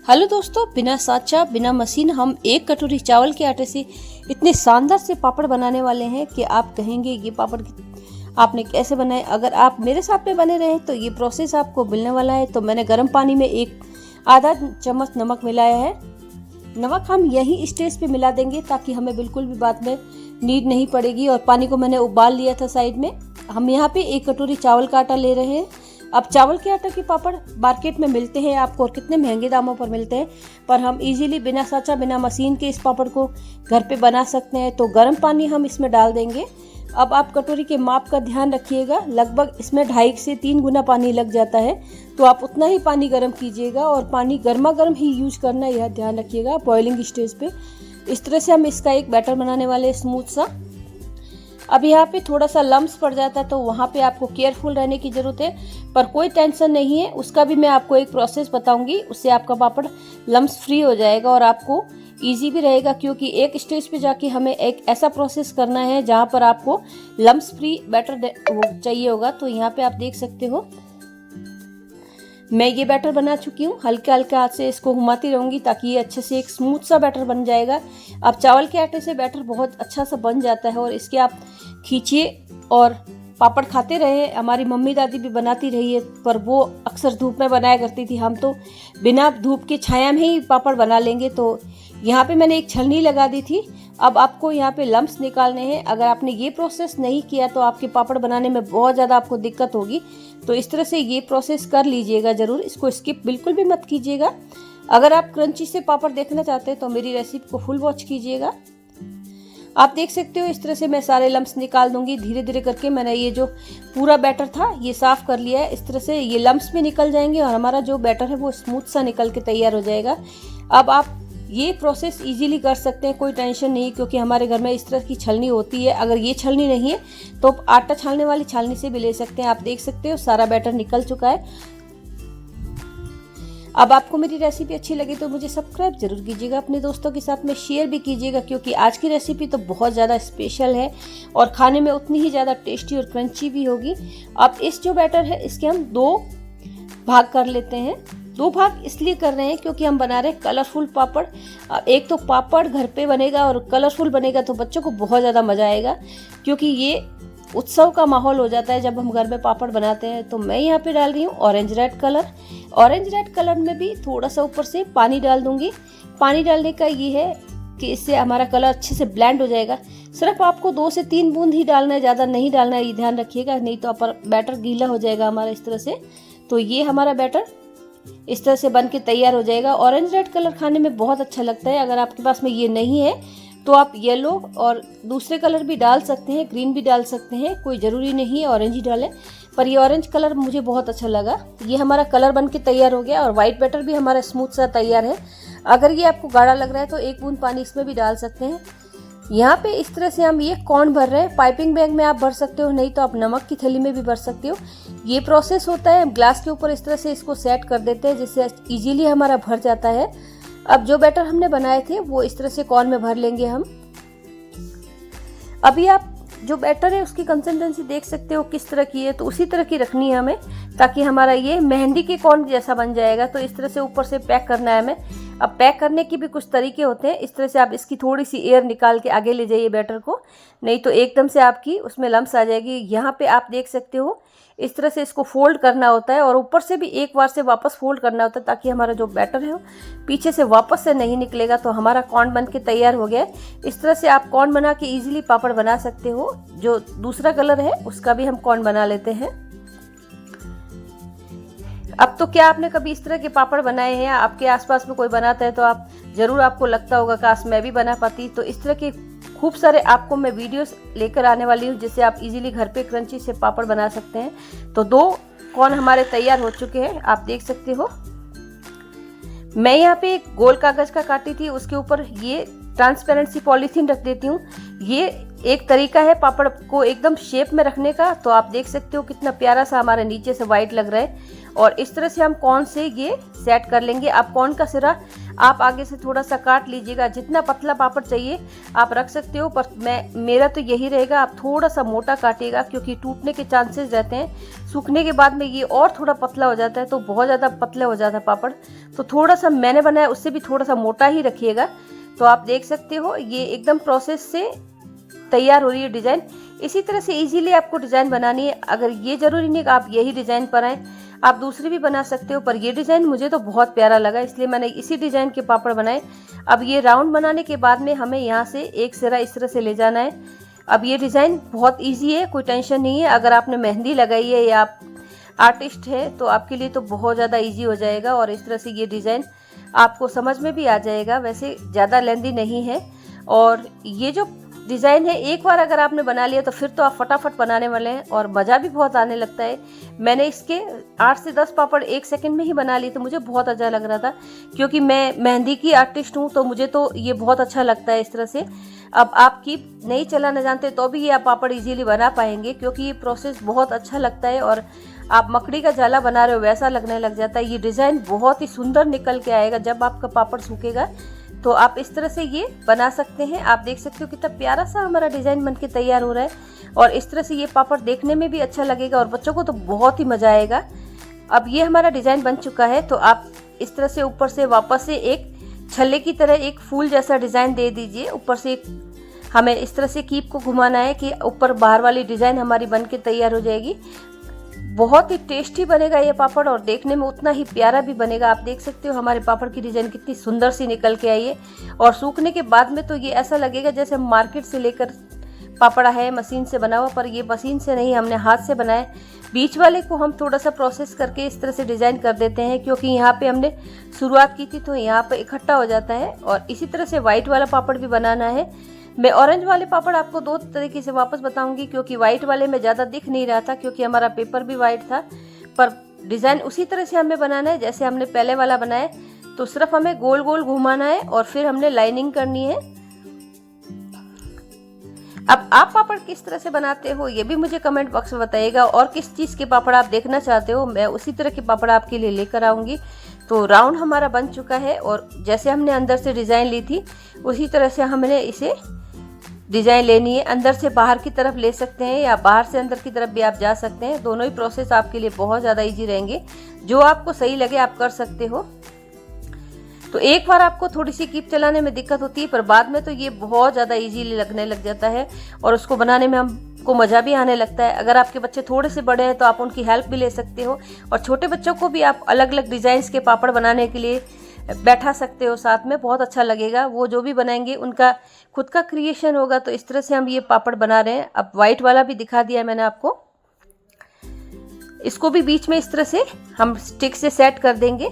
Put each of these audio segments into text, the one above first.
Hello दोस्तों, बिना साँचा बिना मशीन हम एक कटोरी चावल के आटे से इतने शानदार से पापड़ बनाने वाले हैं कि आप कहेंगे ये पापड़ आपने कैसे बनाए। अगर आप मेरे साथ में बने रहे तो ये प्रोसेस आपको मिलने वाला है। तो मैंने गर्म पानी में एक आधा चम्मच नमक मिलाया है। नमक हम यही स्टेज पे मिला देंगे ताकि हमें बिल्कुल भी बाद में नीड नहीं पड़ेगी। और पानी को मैंने उबाल लिया था साइड में। हम यहाँ पे एक कटोरी चावल का आटा ले रहे हैं। अब चावल के आटा के पापड़ मार्केट में मिलते हैं आपको और कितने महंगे दामों पर मिलते हैं, पर हम इजीली बिना साँचा बिना मशीन के इस पापड़ को घर पे बना सकते हैं। तो गर्म पानी हम इसमें डाल देंगे। अब आप कटोरी के माप का ध्यान रखिएगा, लगभग इसमें 2.5 से 3 गुना पानी लग जाता है। तो आप उतना ही पानी गर्म कीजिएगा और पानी गर्मा गर्म ही यूज करना, यह ध्यान रखिएगा बॉइलिंग स्टेज पे। इस तरह से हम इसका एक बैटर बनाने वाले हैं स्मूथ सा। अब यहाँ पे थोड़ा सा लम्स पड़ जाता है तो वहाँ पे आपको केयरफुल रहने की ज़रूरत है, पर कोई टेंशन नहीं है। उसका भी मैं आपको एक प्रोसेस बताऊंगी, उससे आपका पापड़ लम्स फ्री हो जाएगा और आपको इजी भी रहेगा। क्योंकि एक स्टेज पे जाके हमें एक ऐसा प्रोसेस करना है जहाँ पर आपको लम्स फ्री बैटर चाहिए होगा। तो यहाँ पे आप देख सकते हो मैं ये बैटर बना चुकी हूँ। हल्के हल्के हाथ से इसको घुमाती रहूँगी ताकि ये अच्छे से एक स्मूथ सा बैटर बन जाएगा। अब चावल के आटे से बैटर बहुत अच्छा सा बन जाता है और इसके आप खींचिए और पापड़ खाते रहे। हमारी मम्मी दादी भी बनाती रही है, पर वो अक्सर धूप में बनाया करती थी। हम तो बिना धूप की छाया में ही पापड़ बना लेंगे। तो यहाँ पे मैंने एक छलनी लगा दी थी। अब आपको यहाँ पे लम्स निकालने हैं। अगर आपने ये प्रोसेस नहीं किया तो आपके पापड़ बनाने में बहुत ज़्यादा आपको दिक्कत होगी। तो इस तरह से ये प्रोसेस कर लीजिएगा ज़रूर, इसको स्किप बिल्कुल भी मत कीजिएगा। अगर आप क्रंची से पापड़ देखना चाहते हैं तो मेरी रेसिपी को फुल वॉच कीजिएगा। आप देख सकते हो इस तरह से मैं सारे लम्स निकाल दूंगी धीरे धीरे करके। मैंने ये जो पूरा बैटर था ये साफ़ कर लिया है। इस तरह से ये लम्स भी निकल जाएंगे और हमारा जो बैटर है वो स्मूथ सा निकल के तैयार हो जाएगा। अब आप ये प्रोसेस इजीली कर सकते हैं, कोई टेंशन नहीं, क्योंकि हमारे घर में इस तरह की छलनी होती है। अगर ये छलनी नहीं है तो आटा छानने वाली छलनी से भी ले सकते हैं। आप देख सकते हो सारा बैटर निकल चुका है। अब आपको मेरी रेसिपी अच्छी लगी तो मुझे सब्सक्राइब जरूर कीजिएगा, अपने दोस्तों के साथ में शेयर भी कीजिएगा, क्योंकि आज की रेसिपी तो बहुत ज़्यादा स्पेशल है और खाने में उतनी ही ज़्यादा टेस्टी और क्रंची भी होगी। अब इस जो बैटर है इसके हम 2 भाग कर लेते हैं। 2 भाग इसलिए कर रहे हैं क्योंकि हम बना रहे हैं कलरफुल पापड़। एक तो पापड़ घर पे बनेगा और कलरफुल बनेगा तो बच्चों को बहुत ज़्यादा मज़ा आएगा, क्योंकि ये उत्सव का माहौल हो जाता है जब हम घर में पापड़ बनाते हैं। तो मैं यहाँ पे डाल रही हूँ orange red colour. Orange red colour में भी थोड़ा सा ऊपर से पानी डाल दूंगी। पानी डालने का ये है कि इससे हमारा कलर अच्छे से ब्लेंड हो जाएगा। सिर्फ आपको 2 से 3 बूंद ही डालना है, ज़्यादा नहीं डालना है, ये ध्यान रखिएगा, नहीं तो बैटर गीला हो जाएगा हमारा इस तरह से। तो ये हमारा बैटर इस तरह से बन के तैयार हो जाएगा। ऑरेंज रेड कलर खाने में बहुत अच्छा लगता है। अगर आपके पास में ये नहीं है तो आप येलो और दूसरे कलर भी डाल सकते हैं, ग्रीन भी डाल सकते हैं, कोई ज़रूरी नहीं है ऑरेंज ही डालें। पर ये ऑरेंज कलर मुझे बहुत अच्छा लगा। ये हमारा कलर बन के तैयार हो गया और वाइट बैटर भी हमारा स्मूथ सा तैयार है। अगर ये आपको गाढ़ा लग रहा है तो 1 बूंद पानी इसमें भी डाल सकते हैं। यहाँ पे इस तरह से हम ये कॉर्न भर रहे हैं। पाइपिंग बैग में आप भर सकते हो, नहीं तो आप नमक की थैली में भी भर सकते हो। ये प्रोसेस होता है, हम ग्लास के ऊपर इस तरह से इसको सेट कर देते हैं जिससे इजीली हमारा भर जाता है। अब जो बैटर हमने बनाए थे वो इस तरह से कॉर्न में भर लेंगे हम। अभी आप जो बैटर है उसकी कंसिस्टेंसी देख सकते हो किस तरह की है, तो उसी तरह की रखनी है हमें, ताकि हमारा ये मेहंदी के कॉर्न जैसा बन जाएगा। तो इस तरह से ऊपर से पैक करना है हमें। अब पैक करने के भी कुछ तरीके होते हैं। इस तरह से आप इसकी थोड़ी सी एयर निकाल के आगे ले जाइए बैटर को, नहीं तो एकदम से आपकी उसमें लम्स आ जाएगी। यहाँ पे आप देख सकते हो इस तरह से इसको फोल्ड करना होता है और ऊपर से भी एक बार से वापस फोल्ड करना होता है, ताकि हमारा जो बैटर है पीछे से वापस से नहीं निकलेगा। तो हमारा कॉर्न बन के तैयार हो गया है। इस तरह से आप कॉर्न बना के इजीली पापड़ बना सकते हो। जो दूसरा कलर है उसका भी हम कॉर्न बना लेते हैं। अब तो क्या आपने कभी इस तरह के पापड़ बनाए हैं या आपके आसपास में कोई बनाता है तो आप ज़रूर आपको लगता होगा काश मैं भी बना पाती। तो इस तरह के खूब सारे आपको मैं वीडियोस लेकर आने वाली हूँ जिससे आप इजीली घर पे क्रंची से पापड़ बना सकते हैं। तो 2 कॉर्न हमारे तैयार हो चुके हैं, आप देख सकते हो। मैं यहाँ पे एक गोल कागज का काटी थी, उसके ऊपर ये ट्रांसपेरेंट सी पॉलीथीन रख देती हूँ। ये एक तरीका है पापड़ को एकदम शेप में रखने का। तो आप देख सकते हो कितना प्यारा सा हमारे नीचे से वाइट लग रहा है। और इस तरह से हम कॉर्न से ये सेट कर लेंगे। आप कॉर्न का सिरा आप आगे से थोड़ा सा काट लीजिएगा। जितना पतला पापड़ चाहिए आप रख सकते हो, पर मेरा तो यही रहेगा, आप थोड़ा सा मोटा काटिएगा क्योंकि टूटने के चांसेस रहते हैं। सूखने के बाद में ये और थोड़ा पतला हो जाता है, तो बहुत ज़्यादा पतला हो जाता है पापड़। तो थोड़ा सा मैंने बनाया उससे भी थोड़ा सा मोटा ही रखिएगा। तो आप देख सकते हो ये एकदम प्रोसेस से तैयार हो रही है डिज़ाइन। इसी तरह से इजीली आपको डिज़ाइन बनानी है। अगर ये ज़रूरी नहीं कि आप यही डिज़ाइन पर आएँ, आप दूसरे भी बना सकते हो, पर ये डिज़ाइन मुझे तो बहुत प्यारा लगा इसलिए मैंने इसी डिज़ाइन के पापड़ बनाए। अब ये राउंड बनाने के बाद में हमें यहाँ से एक सिरा इस तरह से ले जाना है। अब ये डिज़ाइन बहुत ईजी है, कोई टेंशन नहीं है। अगर आपने मेहंदी लगाई है या आप आर्टिस्ट है तो आपके लिए तो बहुत ज़्यादा ईजी हो जाएगा, और इस तरह से ये डिज़ाइन आपको समझ में भी आ जाएगा। वैसे ज़्यादा लेंदी नहीं है, और ये जो डिज़ाइन है एक बार अगर आपने बना लिया तो फिर तो आप फटाफट बनाने वाले हैं और मज़ा भी बहुत आने लगता है। मैंने इसके 8 से 10 पापड़ 1 सेकंड में ही बना लिए, तो मुझे बहुत अच्छा लग रहा था क्योंकि मैं मेहंदी की आर्टिस्ट हूँ, तो मुझे तो ये बहुत अच्छा लगता है इस तरह से। अब आप कीप नहीं चलाना जानते तो भी ये आप पापड़ इजीली बना पाएंगे क्योंकि ये प्रोसेस बहुत अच्छा लगता है, और आप मकड़ी का जाला बना रहे हो वैसा लगने लग जाता है। ये डिज़ाइन बहुत ही सुंदर निकल के आएगा जब आपका पापड़ सूखेगा, तो आप इस तरह से ये बना सकते हैं। आप देख सकते हो कितना प्यारा सा हमारा डिज़ाइन बनके तैयार हो रहा है, और इस तरह से ये पापड़ देखने में भी अच्छा लगेगा और बच्चों को तो बहुत ही मज़ा आएगा। अब ये हमारा डिज़ाइन बन चुका है, तो आप इस तरह से ऊपर से वापस से एक छल्ले की तरह एक फूल जैसा डिज़ाइन दे दीजिए। ऊपर से हमें इस तरह से कीप को घुमाना है कि ऊपर बाहर वाली डिज़ाइन हमारी बन के तैयार हो जाएगी। बहुत ही टेस्टी बनेगा ये पापड़ और देखने में उतना ही प्यारा भी बनेगा। आप देख सकते हो हमारे पापड़ की डिज़ाइन कितनी सुंदर सी निकल के आई है, और सूखने के बाद में तो ये ऐसा लगेगा जैसे मार्केट से लेकर पापड़ है मशीन से बना हुआ, पर ये मशीन से नहीं, हमने हाथ से बनाया। बीच वाले को हम थोड़ा सा प्रोसेस करके इस तरह से डिज़ाइन कर देते हैं क्योंकि यहाँ पे हमने शुरुआत की थी तो यहाँ पे इकट्ठा हो जाता है। और इसी तरह से वाइट वाला पापड़ भी बनाना है। मैं ऑरेंज वाले पापड़ आपको 2 तरीके से वापस बताऊंगी क्योंकि वाइट वाले में ज़्यादा दिख नहीं रहा था क्योंकि हमारा पेपर भी वाइट था, पर डिज़ाइन उसी तरह से हमें बनाना है जैसे हमने पहले वाला बनाया। तो सिर्फ हमें गोल गोल घुमाना है और फिर हमने लाइनिंग करनी है। अब आप पापड़ किस तरह से बनाते हो ये भी मुझे कमेंट बॉक्स में बताइएगा, और किस चीज़ के पापड़ आप देखना चाहते हो मैं उसी तरह के पापड़ आपके लिए लेकर आऊँगी। तो राउंड हमारा बन चुका है, और जैसे हमने अंदर से डिज़ाइन ली थी उसी तरह से हमने इसे डिज़ाइन लेनी है। अंदर से बाहर की तरफ ले सकते हैं या बाहर से अंदर की तरफ भी आप जा सकते हैं। दोनों ही प्रोसेस आपके लिए बहुत ज़्यादा इजी रहेंगे, जो आपको सही लगे आप कर सकते हो। तो एक बार आपको थोड़ी सी कीप चलाने में दिक्कत होती है, पर बाद में तो ये बहुत ज़्यादा इजीली लगने लग जाता है और उसको बनाने में हमको मज़ा भी आने लगता है। अगर आपके बच्चे थोड़े से बड़े हैं तो आप उनकी हेल्प भी ले सकते हो, और छोटे बच्चों को भी आप अलग अलग डिज़ाइंस के पापड़ बनाने के लिए बैठा सकते हो साथ में, बहुत अच्छा लगेगा। वो जो भी बनाएंगे उनका खुद का क्रिएशन होगा। तो इस तरह से हम ये पापड़ बना रहे हैं। अब वाइट वाला भी दिखा दिया मैंने आपको, इसको भी बीच में इस तरह से हम स्टिक से सेट कर देंगे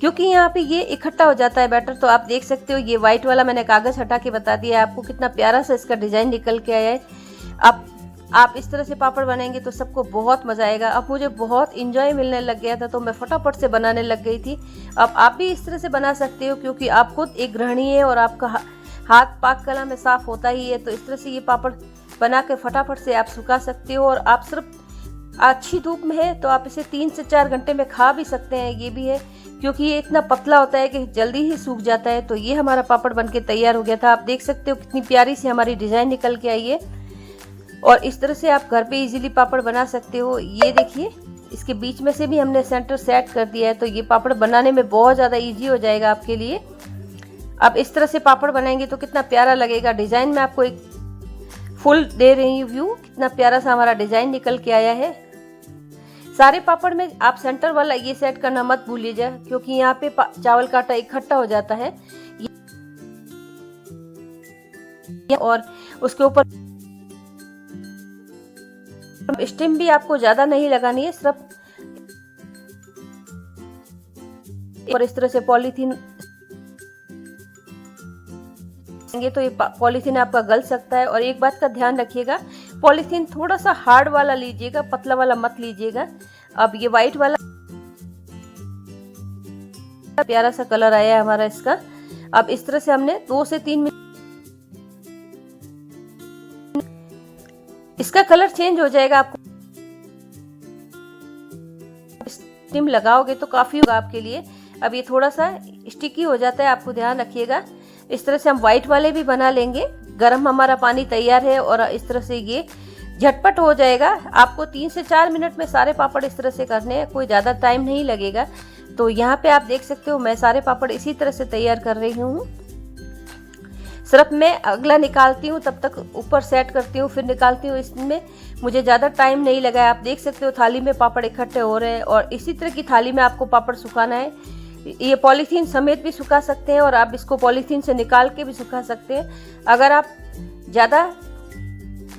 क्योंकि यहाँ पे ये इकट्ठा हो जाता है बैटर। तो आप देख सकते हो ये वाइट वाला मैंने कागज़ हटा के बता दिया है आपको, कितना प्यारा सा इसका डिज़ाइन निकल के आया है। अब आप इस तरह से पापड़ बनाएंगे तो सबको बहुत मज़ा आएगा। अब मुझे बहुत इंजॉय मिलने लग गया था तो मैं फटाफट से बनाने लग गई थी। अब आप भी इस तरह से बना सकते हो क्योंकि आप खुद एक गृहिणी है और आपका हाथ पाक कला में साफ होता ही है। तो इस तरह से ये पापड़ बना के फटाफट से आप सुखा सकते हो, और आप सिर्फ अच्छी धूप में है तो आप इसे 3 से 4 घंटे में खा भी सकते हैं। ये भी है क्योंकि ये इतना पतला होता है कि जल्दी ही सूख जाता है। तो ये हमारा पापड़ बनके तैयार हो गया था। आप देख सकते हो कितनी प्यारी सी हमारी डिज़ाइन निकल के आई है, और इस तरह से आप घर पे इजीली पापड़ बना सकते हो। ये देखिए इसके बीच में से भी हमने सेंटर सेट कर दिया है, तो ये पापड़ बनाने में बहुत ज़्यादा इजी हो जाएगा आपके लिए। अब इस तरह से पापड़ बनाएंगे तो कितना प्यारा लगेगा। डिज़ाइन में आपको एक फुल दे रही हूँ व्यू, कितना प्यारा सा हमारा डिज़ाइन निकल के आया है। सारे पापड़ में आप सेंटर वाला ये सेट करना मत भूलिएगा क्योंकि यहाँ पे चावल का आटा इकट्ठा हो जाता है, और उसके ऊपर स्टीम भी आपको ज्यादा नहीं लगानी है, सिर्फ और इस तरह से पॉलीथीन तो ये पॉलीथीन आपका गल सकता है। और एक बात का ध्यान रखिएगा, पॉलीथीन थोड़ा सा हार्ड वाला लीजिएगा, पतला वाला मत लीजिएगा। अब ये वाइट वाला प्यारा सा कलर आया है हमारा इसका। अब इस तरह से हमने 2 से 3 मिनट इसका कलर चेंज हो जाएगा। आपको स्टीम लगाओगे तो काफी होगा आपके लिए। अब ये थोड़ा सा स्टिकी हो जाता है, आपको ध्यान रखिएगा। इस तरह से हम व्हाइट वाले भी बना लेंगे। गरम हमारा पानी तैयार है और इस तरह से ये झटपट हो जाएगा। आपको 3 से 4 मिनट में सारे पापड़ इस तरह से करने हैं, कोई ज़्यादा टाइम नहीं लगेगा। तो यहाँ पे आप देख सकते हो मैं सारे पापड़ इसी तरह से तैयार कर रही हूँ। सिर्फ मैं अगला निकालती हूँ, तब तक ऊपर सेट करती हूँ, फिर निकालती हूँ। इसमें मुझे ज़्यादा टाइम नहीं लगा है। आप देख सकते हो थाली में पापड़ इकट्ठे हो रहे हैं और इसी तरह की थाली में आपको पापड़ सुखाना है। ये पॉलीथीन समेत भी सुखा सकते हैं और आप इसको पॉलीथीन से निकाल के भी सुखा सकते हैं। अगर आप ज़्यादा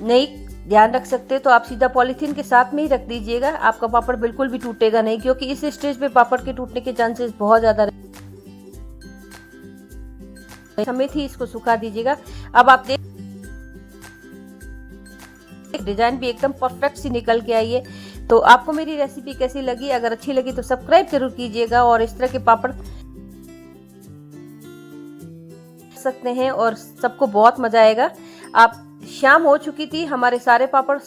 नहीं ध्यान रख सकते तो आप सीधा पॉलीथीन के साथ में ही रख दीजिएगा, आपका पापड़ बिल्कुल भी टूटेगा नहीं, क्योंकि इस स्टेज पे पापड़ के टूटने के चांसेस बहुत ज़्यादा समेत ही इसको सुखा दीजिएगा। अब आप देख डिजाइन भी एकदम परफेक्ट सी निकल के आई है। तो आपको मेरी रेसिपी कैसी लगी? अगर अच्छी लगी तो सब्सक्राइब जरूर कीजिएगा और इस तरह के पापड़ सकते हैं और सबको बहुत मजा आएगा। आप शाम हो चुकी थी, हमारे सारे पापड़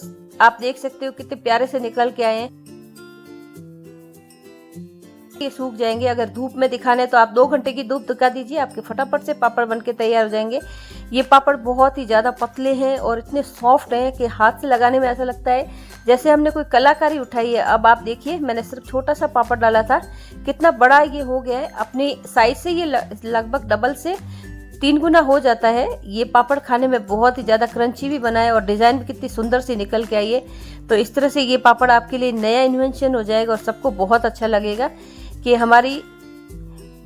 आप देख सकते हो कितने प्यारे से निकल के आए हैं। ये सूख जाएंगे। अगर धूप में दिखाने तो आप 2 घंटे की धूप दिखा दीजिए, आपके फटाफट से पापड़ बनके तैयार हो जाएंगे। ये पापड़ बहुत ही ज़्यादा पतले हैं और इतने सॉफ्ट हैं कि हाथ से लगाने में ऐसा लगता है जैसे हमने कोई कलाकारी उठाई है। अब आप देखिए, मैंने सिर्फ छोटा सा पापड़ डाला था, कितना बड़ा ये हो गया है। अपनी साइज से ये लगभग डबल से 3 गुना हो जाता है। ये पापड़ खाने में बहुत ही ज़्यादा क्रंची भी बना है और डिज़ाइन भी कितनी सुंदर सी निकल के आई है। तो इस तरह से ये पापड़ आपके लिए नया इन्वेंशन हो जाएगा और सबको बहुत अच्छा लगेगा कि हमारी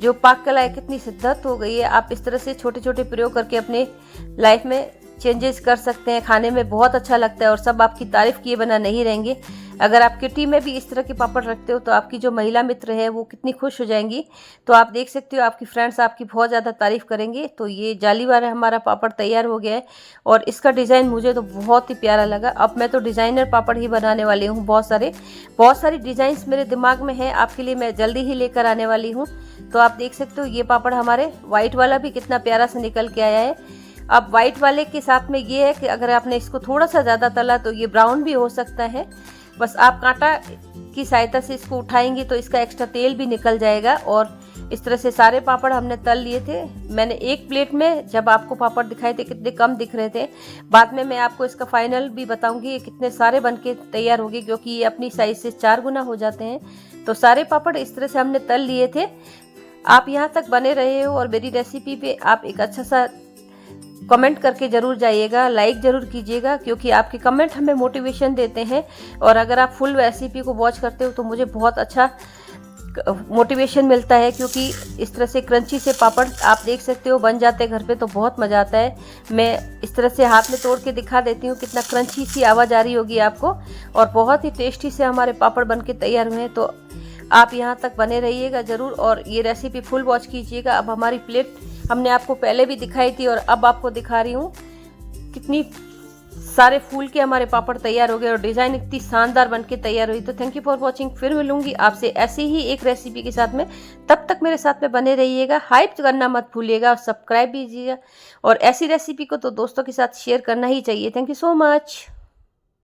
जो पाक कला है कितनी सिद्धत हो गई है। आप इस तरह से छोटे छोटे प्रयोग करके अपने लाइफ में चेंजेस कर सकते हैं। खाने में बहुत अच्छा लगता है और सब आपकी तारीफ किए बिना नहीं रहेंगे। अगर आप किटी में भी इस तरह के पापड़ रखते हो तो आपकी जो महिला मित्र है वो कितनी खुश हो जाएंगी। तो आप देख सकते हो आपकी फ्रेंड्स आपकी बहुत ज़्यादा तारीफ करेंगे। तो ये जाली वाला हमारा पापड़ तैयार हो गया है और इसका डिज़ाइन मुझे तो बहुत ही प्यारा लगा। अब मैं तो डिज़ाइनर पापड़ ही बनाने वाली हूँ। बहुत सारी डिज़ाइंस मेरे दिमाग में है, आपके लिए मैं जल्दी ही लेकर आने वाली हूँ। तो आप देख सकते हो ये पापड़ हमारे वाइट वाला भी कितना प्यारा से निकल के आया है। अब वाइट वाले के साथ में ये है कि अगर आपने इसको थोड़ा सा ज़्यादा तला तो ये ब्राउन भी हो सकता है। बस आप कांटा की सहायता से इसको उठाएंगे तो इसका एक्स्ट्रा तेल भी निकल जाएगा। और इस तरह से सारे पापड़ हमने तल लिए थे। मैंने एक प्लेट में जब आपको पापड़ दिखाए थे कितने कम दिख रहे थे, बाद में मैं आपको इसका फाइनल भी बताऊंगी ये कितने सारे बनके तैयार हो गए, क्योंकि ये अपनी साइज से 4 गुना हो जाते हैं। तो सारे पापड़ इस तरह से हमने तल लिए थे। आप यहाँ तक बने रहे हो और मेरी रेसिपी पे आप एक अच्छा सा कमेंट करके ज़रूर जाइएगा, लाइक ज़रूर कीजिएगा, क्योंकि आपके कमेंट हमें मोटिवेशन देते हैं। और अगर आप फुल रेसिपी को वॉच करते हो तो मुझे बहुत अच्छा मोटिवेशन मिलता है, क्योंकि इस तरह से क्रंची से पापड़ आप देख सकते हो बन जाते हैं घर पे तो बहुत मज़ा आता है। मैं इस तरह से हाथ में तोड़ के दिखा देती हूँ, कितना क्रंची सी आवाज़ आ रही होगी आपको। और बहुत ही टेस्टी से हमारे पापड़ बन के तैयार हुए हैं। तो आप यहाँ तक बने रहिएगा ज़रूर और ये रेसिपी फुल वॉच कीजिएगा। अब हमारी प्लेट हमने आपको पहले भी दिखाई थी और अब आपको दिखा रही हूँ कितनी सारे फूल के हमारे पापड़ तैयार हो गए और डिज़ाइन इतनी शानदार बन के तैयार हुई। तो थैंक यू फॉर वॉचिंग। फिर मिलूंगी आपसे ऐसी ही एक रेसिपी के साथ में, तब तक मेरे साथ में बने रहिएगा। हाइप करना मत भूलिएगा और सब्सक्राइब कीजिएगा। और ऐसी रेसिपी को तो दोस्तों के साथ शेयर करना ही चाहिए। Thank you so much.